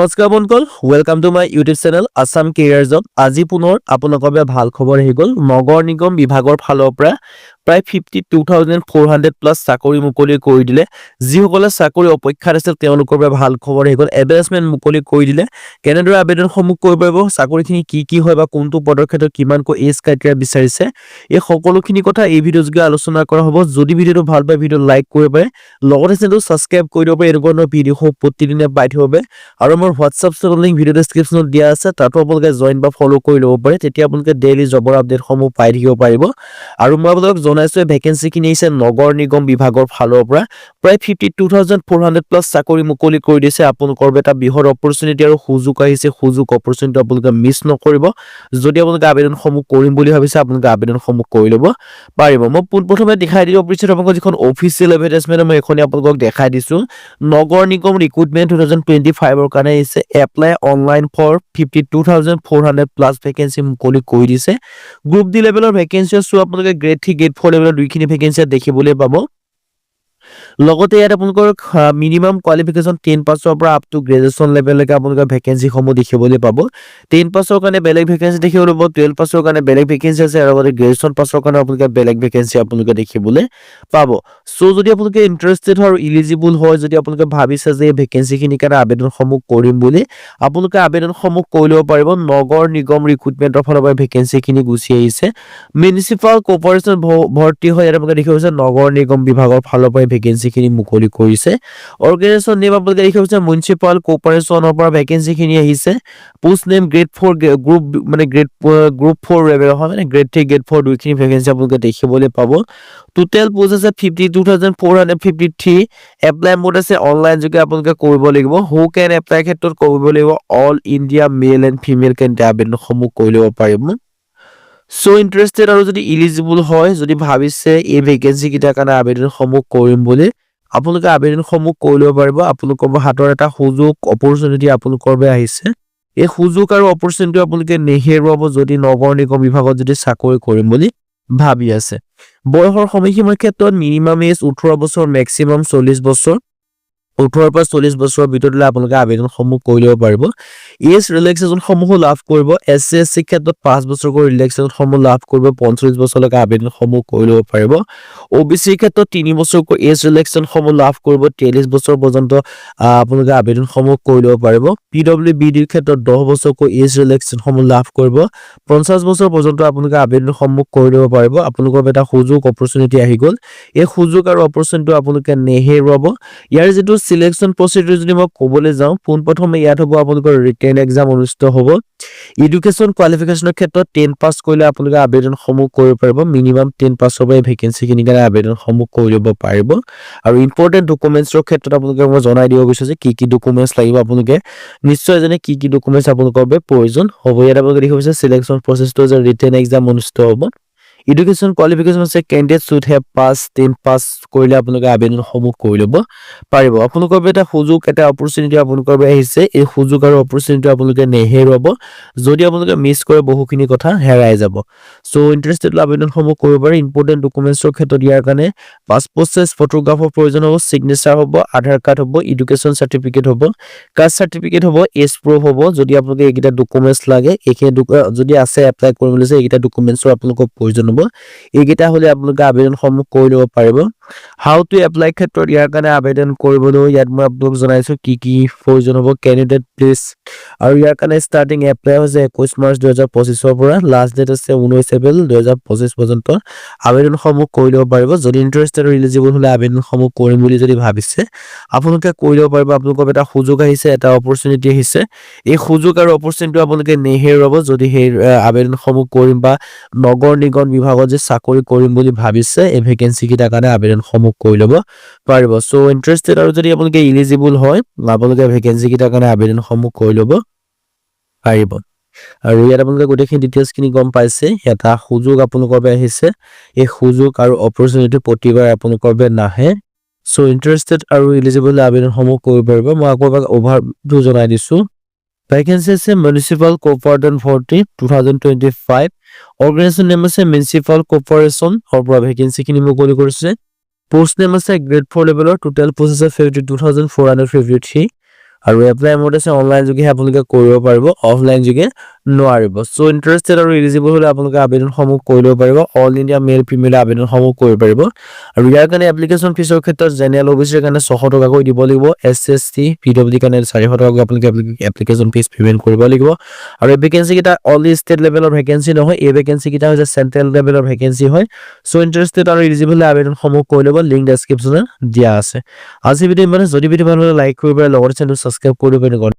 নমস্কাৰ বন্ধুসকল, welcome to my YouTube channel Assam career job. আজি পুনৰ আপোনালোকৰ বাবে ভাল খবৰ আহি গ'ল। নগৰ নিগম বিভাগৰ ফালৰ পৰা প্ৰায় 52,400 প্লাছ চাকৰি মুকলি কৰি দিলে। যিসকলে চাকৰি অপেক্ষাত আছিল তেওঁলোকৰ বাবে ভাল খবৰ আহি গ'ল। এডভাৰটাইজমেণ্ট মুকলি কৰি দিলে। কেনেদৰে আবেদনসমূহ কৰিব পাৰিব, চাকৰিখিনি কি হয় বা কোনটো পদৰ ক্ষেত্ৰত কিমানকৈ এজ ক্ৰাইটেৰিয়া বিচাৰিছে, এই সকলোখিনি কথা এই ভিডিঅ'ৰ যোগে আলোচনা কৰা হ'ব। যদি ভিডিঅ'টো ভাল পায় ভিডিঅ' লাইক কৰিব পাৰে, লগতে চেনেলটো ছাবস্ক্ৰাইব কৰি দিব পাৰে। এনেকুৱা ধৰণৰ ভিডিঅ' প্ৰতিদিনে পাই থাকিব পাৰে। আৰু মোৰ হোৱাটছআপ চেনেল লিংক ভিডিঅ' ডেছক্ৰিপশ্যনত দিয়া আছে, তাতো আপোনালোকে জইন বা ফ'ল' কৰি ল'ব পাৰে। তেতিয়া আপোনালোকে ডেইলি জবৰ আপডেটসমূহ পাই থাকিব পাৰিব। আৰু মই আপোনালোকক জনাইছোঁ ভেকেঞ্চিখিনি আহিছে নগৰ নিগম বিভাগৰ ফালৰ পৰা প্ৰায় 52,400 প্লাছ চাকৰি মুকলি কৰি দিছে। আপোনালোকৰ এটা বৃহৎ অপৰচুনিটি আৰু সুযোগ আহিছে। সুযোগ অপৰচুনিটি আপোনালোকে মিছ নকৰিব। যদি আপোনালোকে আবেদনসমূহ কৰিম বুলি ভাবিছে, আপোনালোকে আবেদনসমূহ কৰি ল'ব পাৰিব। মই পোনপ্ৰথমে দেখাই দিব বিচাৰিছোঁ আপোনালোকক যিখন অফিচিয়েল এডভাৰটাইজমেণ্ট মই এইখনে আপোনালোকক দেখাই দিছোঁ। নগৰ নিগম ৰিক্ৰুটমেণ্ট 2025ৰ কাৰণে আহিছে। Apply online for 52,400 plus vacancy মুকলি কৰি দিছে। গ্ৰুপ ডি লেভেলৰ ভেকেঞ্চি আছে, আপোনালোকে গ্ৰেড 3 গ্ৰেড 4 লেভেলৰ দুইখিনি ভেকেঞ্চি দেখিবলৈ পাব। লগতে ইয়াত আপোনালোকৰ মিনিমাম কোৱালিফিকেশ্যন 10 পাছৰ পৰা আপ টু গ্ৰেজুৱেশ্যন লেভেললৈকে আপোনালোকে ভেকেঞ্চিসমূহ দেখিবলৈ পাব। 10 পাছৰ কাৰণে বেলেগ ভেকেঞ্চি দেখিবলৈ পাব, 12 পাছৰ কাৰণে বেলেগ ভেকেঞ্চি আছে, আৰু লগতে গ্ৰেজুৱেশ্যন পাছৰ কাৰণে আপোনালোকে বেলেগ ভেকেঞ্চি আপোনালোকে দেখিবলৈ পাব। চ' যদি আপোনালোকে ইণ্টাৰেষ্টেড হয় আৰু ইলিজিবল হয়, যদি আপোনালোকে ভাবিছে যে এই ভেকেঞ্চিখিনিৰ কাৰণে আবেদনসমূহ কৰিম বুলি, আপোনালোকে আবেদনসমূহ কৰি ল'ব পাৰিব। নগৰ নিগম ৰিক্ৰুটমেণ্টৰ ফালৰ পৰা ভেকেঞ্চিখিনি গুচি আহিছে। মিউনিচিপাল কৰ্পৰেশ্যন ভৰ্তি হয়, ইয়াত আপোনালোকে দেখিব হৈছে নগৰ নিগম বিভাগৰ ফালৰ পৰা ভেকেঞ্চিখিনি মুকলি কৰিছে। অৰ্গেনাইজেশ্যন নেম আপোনালোকে দেখিব হৈছে মিউনিচিপাল কৰ্পৰেশ্যনৰ পৰা ভেকেঞ্চিখিনি আহিছে। পোষ্ট নেম গ্ৰেড 4 গ্ৰুপ মানে গ্ৰুপ 4 লেভেল হয়, মানে গ্ৰেড 3 গ্ৰেড 4 দুইখিনি ভেকেঞ্চি আপোনালোকে দেখিবলৈ পাব। টোটেল পোষ্ট আছে 52,453। এপ্লাই মোড আছে অনলাইন যোগে আপোনালোকে কৰিব লাগিব। হু কেন এপ্লাই ক্ষেত্ৰত কৰিব লাগিব all India male and female candidate আবেদনসমূহ কৰি ল'ব পাৰিব। চ' ইণ্টাৰেষ্টেড আৰু যদি ইলিজিবল হয়, যদি ভাবিছে এই ভেকেঞ্চি কেইটাৰ কাৰণে আবেদনসমূহ কৰিম বুলি, আপোনালোকে আবেদনসমূহ কৰি ল'ব পাৰিব। আপোনালোকৰ হাতৰ এটা সুযোগ অপৰচুনিটি আপোনালোকৰ বাবে আহিছে। এই সুযোগ আৰু অপৰচুনিটি আপোনালোকে নেহেৰুৱাব যদি নগৰ নিগম বিভাগত যদি চাকৰি কৰিম বুলি ভাবি আছে। বয়সৰ সময়সীমাৰ ক্ষেত্ৰত মিনিমাম এজ 18 বছৰ, মেক্সিমাম 40 বছৰ। 18 পৰা 40 বছৰৰ ভিতৰত আপোনালোকে আবেদনসমূহ কৰি ল'ব পাৰিব। এজ ৰিলেক্সেশ্যনসমূহ লাভ কৰিব। SC ক্ষেত্ৰত 5 বছৰকৈ ৰিলেক্সেশ্যনসমূহ লাভ কৰিব। 45 বছৰলৈকে আবেদনসমূহ কৰি ল'ব পাৰিব। OBC ক্ষেত্ৰত 3 বছৰকৈ এজ ৰিলেক্সেশ্যনসমূহ লাভ কৰিব। 43 বছৰ পৰ্যন্ত আপোনালোকে আবেদনসমূহ কৰি ল'ব পাৰিব। PWBDৰ ক্ষেত্ৰত 10 বছৰকৈ এজ ৰিলেক্সেশ্যনসমূহ লাভ কৰিব। 50 বছৰ পৰ্যন্ত আপোনালোকে আবেদনসমূহ কৰি ল'ব পাৰিব। আপোনালোকৰ এটা সুযোগ অপৰচুনিটি আহি গ'ল। এই সুযোগ আৰু অপৰচুনিটি আপোনালোকে নেহেৰুৱাব। ইয়াৰ যিটো সিলেকশ্যন প্ৰচিডিউৰ যদি মই ক'বলৈ যাওঁ, পোনপ্ৰথমে ইয়াত হ'ব আপোনালোকৰ ৰিটেন এক্সাম অনুষ্ঠিত হ'ব। এডুকেশ্যন কোৱালিফিকেশ্যনৰ ক্ষেত্ৰত 10 পাছ কৰিলে আপোনালোকে আবেদনসমূহ কৰিব পাৰিব। মিনিমাম 10 পাছৰ পৰা ভেকেঞ্চিখিনিৰ কাৰণে আবেদনসমূহ কৰি ল'ব পাৰিব। আৰু ইম্পৰ্টেণ্ট ডকুমেণ্টছৰ ক্ষেত্ৰত আপোনালোকে মই জনাই দিব বিচাৰিছোঁ যে কি ডকুমেণ্টছ লাগিব। আপোনালোকে নিশ্চয় জানে কি ডকুমেণ্টছ আপোনালোকৰ বাবে প্ৰয়োজন হ'ব। ইয়াত আপোনালোকে দেখিব বিচাৰিছে সিলেকশ্যন প্ৰচেছটো যে ৰিটেন এক্সাম অনুষ্ঠিত হ'ব। এডুকেশ্যন কোৱালিফিকেশ্যন আছে কেণ্ডিডেট শুড হেভ পাছ 10 পাছ কৰিলে আপোনালোকে আবেদনসমূহ কৰি ল'ব পাৰিব। আপোনালোকৰ বাবে এটা সুযোগ, এটা অপৰচুনিটি আপোনালোকৰ বাবে আহিছে। এই সুযোগ আৰু অপৰচুনিটি আপোনালোকে নেহেৰুৱাব। যদি আপোনালোকে মিছ কৰে বহুখিনি কথা হেৰাই যাব। চ' ইণ্টাৰেষ্টেড আবেদনসমূহ কৰিব পাৰে। ইম্পৰ্টেণ্ট ডকুমেণ্টছৰ ক্ষেত্ৰত ইয়াৰ কাৰণে পাছপোৰ্ট সাইজ ফটোগ্ৰাফৰ প্ৰয়োজন হ'ব, চিগনেচাৰ হ'ব, আধাৰ কাৰ্ড হ'ব, এডুকেশ্যন চাৰ্টিফিকেট হ'ব, কাষ্ট চাৰ্টিফিকেট হ'ব, এজ প্ৰুফ হ'ব। যদি আপোনালোকে এইকেইটা ডকুমেণ্টছ লাগে, এইখিনি যদি আছে এপ্লাই কৰিম বুলিছে, এইকেইটা ডকুমেণ্টছৰ আপোনালোকৰ প্ৰয়োজন হ'ব। এইকেইটা হ'লে আপোনালোকে আবেদনসমূহ কৰি ল'ব পাৰিব। হাউ টু এপ্লাই ক্ষেত্ৰত ইয়াৰ কাৰণে আবেদন কৰিবলৈ ইয়াত মই আপোনালোক জনাইছোঁ কি প্ৰয়োজন হ'ব। কেণ্ডিডেট প্লিজ, আৰু ইয়াৰ কাৰণে ষ্টাৰ্টিং এপ্লাই হৈছে 21 মাৰ্চ 2025ৰ পৰা। লাষ্ট ডেট আছে 19 এপ্ৰিল 2025 পৰ্যন্ত আবেদনসমূহ কৰি ল'ব পাৰিব। যদি ইণ্টাৰেষ্টেড আৰু ইলিজিবল হ'লে আবেদনসমূহ কৰিম বুলি যদি ভাবিছে, আপোনালোকে কৰি ল'ব পাৰিব। আপোনালোকৰ এটা সুযোগ আহিছে, এটা অপৰচুনিটি আহিছে। এই সুযোগ আৰু অপৰচুনিটি আপোনালোকে নেহেৰুৱাব। যদি সেই আবেদনসমূহ কৰিম বা নগৰ নিগম বিভাগত যে চাকৰি কৰিম বুলি ভাবিছে, এই ভেকেঞ্চি কেইটাৰ কাৰণে আবেদনসমূহ কৰি ল'ব পাৰিব। চ' ইণ্টাৰেষ্টেড আৰু যদি আপোনালোকে ইলিজিবল হয়, আপোনালোকে ভেকেঞ্চি কেইটাৰ কাৰণে আবেদনসমূহ কৰি ল'ব পাৰিব। আৰু ইয়াত আপোনালোকে গোটেইখিনি ডিটেইলছখিনি গম পাইছে। এটা সুযোগ আপোনালোকৰ বাবে আহিছে। এই সুযোগ আৰু অপৰচুনিটি প্ৰতিবাৰ আপোনালোকৰ বাবে নাহে। চ' ইণ্টাৰেষ্টেড আৰু ইলিজিবল আবেদনসমূহ কৰিব পাৰিব। মই আকৌ এবাৰ অভাৰভিউ জনাই দিছোঁ। ভেকেঞ্চি আছে মিউনিচিপাল কৰ্পৰেশ্যন 2025। অৰ্গেনাইজেশ্যন নেম আছে মিউনিচিপাল কৰ্পৰেশ্যন পৰা ভেকেঞ্চিখিনি মুকলি কৰিছে। পোষ্ট নেম আছে গ্ৰেড 4 লেভেলৰ। টোটেল পোষ্ট আছে 52,453। আৰু এপ্লাই মোড আছে অনলাইন যোগে আপোনালোকে কৰিব পাৰিব, অফলাইন যোগে নোৱাৰিব। সো ইন্টাৰেষ্টেড আৰু এলিজিবল হলে আপোনালোকে আবেদনসমূহ কৰিব পাৰিব, অল ইণ্ডিয়া মেল ফিমেল আবেদনসমূহ কৰিব পাৰিব। আৰু ইয়াৰ কাৰণে এপ্লিকেশ্যন ফিছৰ ক্ষেত্ৰত জেনেৰেল অবিচিৰ কাৰণে 600 টকাকৈ দিব লাগিব, SC PWD কাৰণে 400 টকাকৈ আপোনালোকে এপ্লিকেশ্যন ফিছ পেমেন্ট কৰিব লাগিব। আৰু এই ভেকেন্সি কেইটা অনলি ষ্টেট লেভেলৰ ভেকেন্সি নহয়, এই ভেকেন্সি কেইটা হৈছে চেন্ট্ৰেল লেভেলৰ ভেকেন্সি হয়। সো ইন্টাৰেষ্টেড আৰু এলিজিবল আবেদনসমূহ কৰি ল'ব, লিংক ডেছক্ৰিপশ্যনত দিয়া আছে। আজি ভিডিঅ' মানে যদি ভিডিঅ' ভাল লাগে লাইক কৰিব পাৰে, লগতে চেনেলটো ছাবস্ক্ৰাইব কৰিব পাৰে।